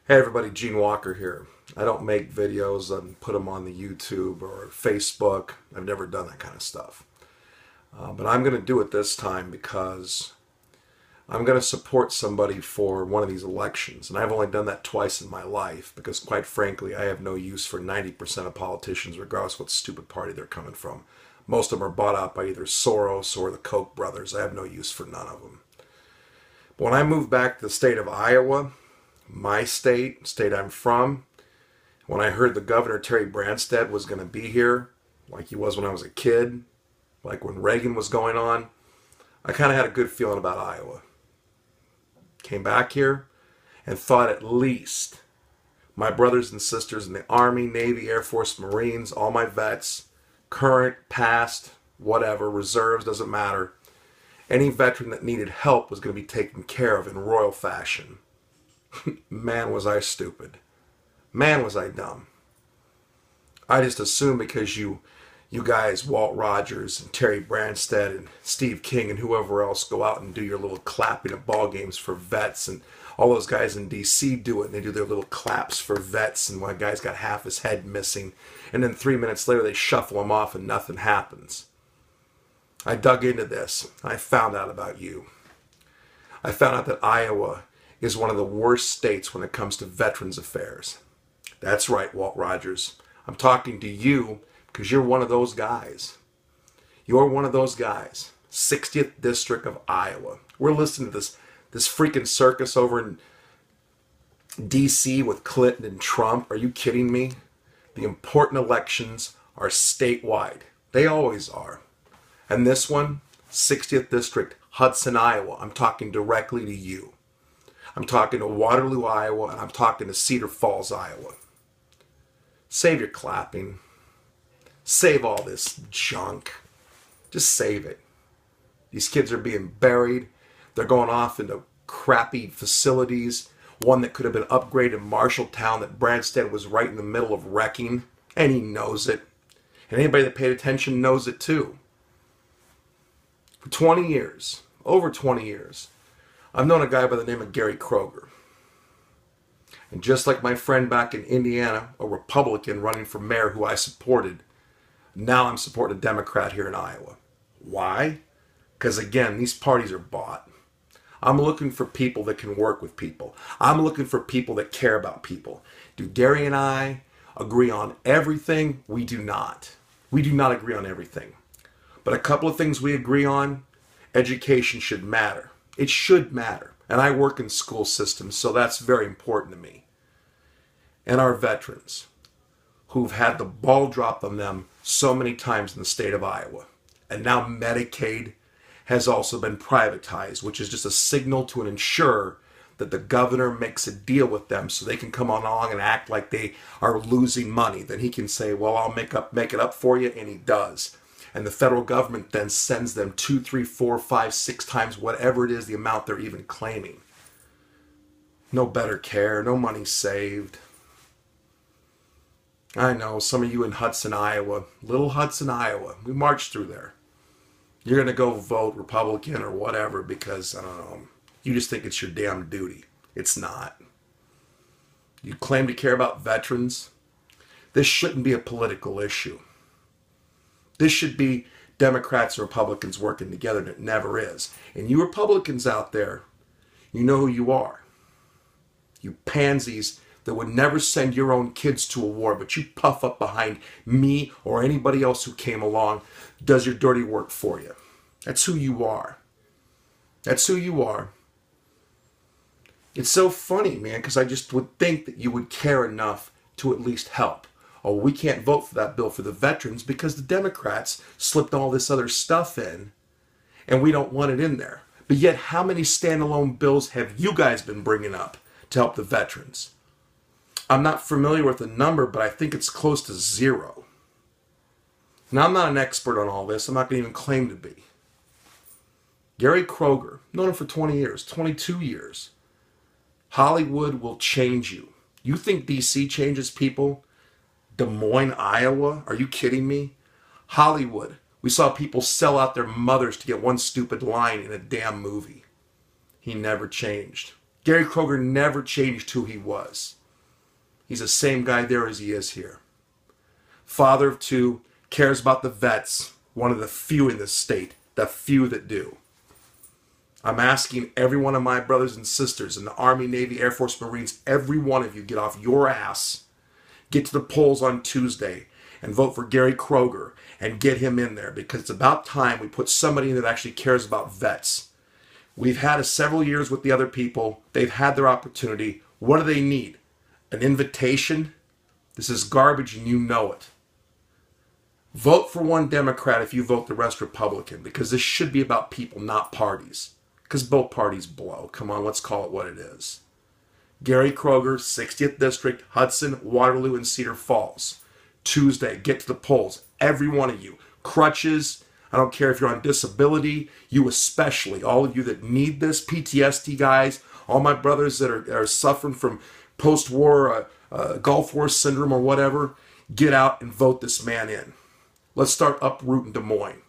Hey everybody, Gene Walker here. I don't make videos and put them on the YouTube or Facebook. I've never done that kind of stuff. But I'm going to do it this time because I'm going to support somebody for one of these elections. And I've only done that twice in my life because, quite frankly, I have no use for 90% of politicians, regardless of what stupid party they're coming from. Most of them are bought out by either Soros or the Koch brothers. I have no use for none of them. But when I moved back to the state of Iowa, my state I'm from, when I heard the governor Terry Branstad was going to be here, like he was when I was a kid, like when Reagan was going on, I kind of had a good feeling about Iowa. Came back here and thought at least my brothers and sisters in the Army, Navy, Air Force, Marines, all my vets, current, past, whatever, reserves, doesn't matter. Any veteran that needed help was going to be taken care of in royal fashion. Man, was I stupid. Man, was I dumb. I just assumed because you guys, Walt Rogers and Terry Branstad and Steve King and whoever else go out and do your little clapping at ball games for vets, and all those guys in D.C. do it, and they do their little claps for vets, and one guy's got half his head missing, and then 3 minutes later they shuffle him off and nothing happens. I dug into this. I found out about you. I found out that Iowa is one of the worst states when it comes to veterans affairs. That's right, Walt Rogers. I'm talking to you because you're one of those guys. You're one of those guys. 60th District of Iowa. We're listening to this freaking circus over in D.C. with Clinton and Trump. Are you kidding me? The important elections are statewide. They always are. And this one, 60th District, Hudson, Iowa. I'm talking directly to you. I'm talking to Waterloo, Iowa, and I'm talking to Cedar Falls, Iowa. Save your clapping. Save all this junk. Just save it. These kids are being buried. They're going off into crappy facilities. One that could have been upgraded in Marshalltown that Branstad was right in the middle of wrecking, and he knows it. And anybody that paid attention knows it too. For 20 years, over 20 years, I've known a guy by the name of Kroeger. And just like my friend back in Indiana, a Republican running for mayor who I supported, now I'm supporting a Democrat here in Iowa. Why? Because again, these parties are bought. I'm looking for people that can work with people. I'm looking for people that care about people. Do Gary and I agree on everything? We do not. We do not agree on everything. But a couple of things we agree on: education should matter. It should matter. And I work in school systems, so that's very important to me. And our veterans, who've had the ball dropped on them so many times in the state of Iowa. And now Medicaid has also been privatized, which is just a signal to an insurer that the governor makes a deal with them so they can come along and act like they are losing money. Then he can say, well, I'll make it up for you, and he does. And the federal government then sends them 2, 3, 4, 5, 6 times whatever it is, the amount they're even claiming. No better care, no money saved. I know, some of you in Hudson, Iowa, little Hudson, Iowa, we marched through there. You're going to go vote Republican or whatever because, I don't know, you just think it's your damn duty. It's not. You claim to care about veterans. This shouldn't be a political issue. This should be Democrats and Republicans working together, and it never is. And you Republicans out there, you know who you are. You pansies that would never send your own kids to a war, but you puff up behind me or anybody else who came along, does your dirty work for you. That's who you are. That's who you are. It's so funny, man, because I just would think that you would care enough to at least help. Oh, we can't vote for that bill for the veterans because the Democrats slipped all this other stuff in, and we don't want it in there. But yet, how many standalone bills have you guys been bringing up to help the veterans? I'm not familiar with the number, but I think it's close to 0. Now, I'm not an expert on all this. I'm not going to even claim to be. Gary Kroeger, known him for 20 years, 22 years. Hollywood will change you. You think D.C. changes people? Des Moines, Iowa? Are you kidding me? Hollywood. We saw people sell out their mothers to get one stupid line in a damn movie. He never changed. Gary Kroeger never changed who he was. He's the same guy there as he is here. Father of two, cares about the vets, one of the few in this state, the few that do. I'm asking every one of my brothers and sisters in the Army, Navy, Air Force, Marines, every one of you get off your ass, get to the polls on Tuesday, and vote for Gary Kroeger and get him in there, because it's about time we put somebody in that actually cares about vets. We've had several years with the other people. They've had their opportunity. What do they need? An invitation? This is garbage and you know it. Vote for one Democrat if you vote the rest Republican, because this should be about people, not parties. Because both parties blow. Come on, let's call it what it is. Gary Kroeger, 60th District, Hudson, Waterloo, and Cedar Falls. Tuesday, get to the polls. Every one of you. Crutches, I don't care if you're on disability, you especially, all of you that need this, PTSD guys, all my brothers that are suffering from post-war Gulf War syndrome or whatever, get out and vote this man in. Let's start uprooting Des Moines.